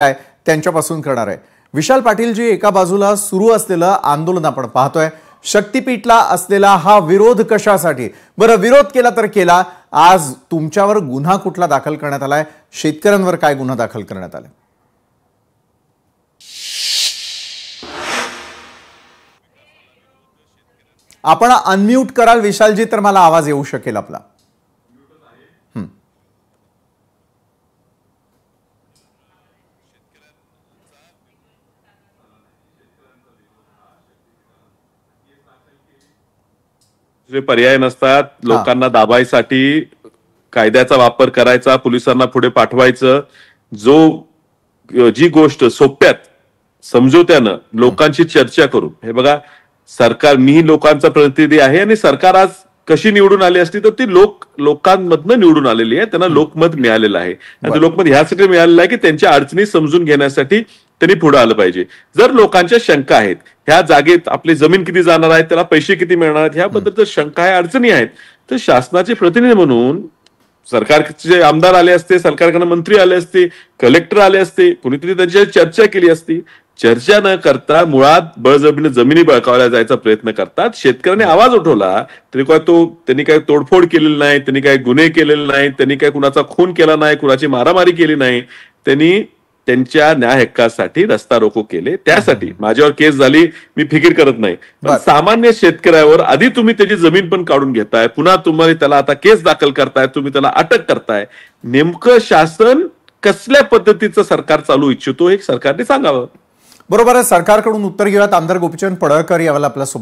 काय त्यांच्यापासून करणार आहे। विशाल पाटील जी एका बाजूला सुरू असलेलं आंदोलन आपण पाहतोय, शक्तीपीठला असलेला हा विरोध कशासाठी? बरं, विरोध केला तर केला, आज तुमच्यावर गुन्हा कुठला दाखल करण्यात आलाय? शेतकऱ्यांवर काय गुन्हा दाखल करण्यात आलाय? आपण अनम्यूट कराल विशालजी तर मला आवाज येऊ शकेल आपला। पर्याय नसतात, लोकांना दाबायसाठी कायद्याचा वापर करायचा, पोलिसांना पुढे पाठवायचं, जी गोष्ट सोप्यात समजोत्यानं लोकांची चर्चा करून। हे बघा, सरकार, मी लोकांचा प्रतिनिधी आहे आणि सरकार आज कशी निवडून आली असती तर ती लोकांमधनं निवडून आलेली आहे, त्यांना लोकमत मिळालेलं आहे आणि ते लोकमत ह्यासाठी मिळालेलं आहे की त्यांच्या अडचणी समजून घेण्यासाठी त्यांनी पुढे आलं पाहिजे। जर लोकांच्या शंका आहेत, ह्या जागेत आपली जमीन किती जाणार आहे, त्याला पैसे किती मिळणार आहेत, ह्याबद्दल जर शंका आहे, अडचणी आहेत, तर शासनाचे प्रतिनिधी म्हणून सरकारचे आमदार आले असते, सरकारकडे मंत्री आले असते, कलेक्टर आले असते, कुणीतरी त्यांच्याशी चर्चा केली असती। चर्चा न करता मुळात जमिनी बळकावल्या जायचा प्रयत्न करतात। शेतकऱ्यांनी आवाज उठवला तरी त्यांनी काय तोडफोड केलेली नाही, त्यांनी काय गुन्हे केलेले नाहीत, त्यांनी काय कुणाचा खून केला नाही, कुणाची मारामारी केली नाही, त्यांनी त्यांच्या न्याय हक्कासाठी रस्ता रोको केले। त्यासाठी माझ्यावर केस झाली, मी फिकीर करत नाही, पण सामान्य शेतकऱ्यावर आधी तुम्ही त्याची जमीन पण काढून घेताय, पुन्हा तुम्हाला त्याला आता केस दाखल करताय, तुम्ही त्याला अटक करताय। नेमकं शासन कसल्या पद्धतीचं सरकार चालू इच्छितो हे सरकारने सांगावं। बरोबर आहे, सरकारकडून उत्तर घेऊयात। आमदार गोपीचंद पडळकर यावेळेला आपल्या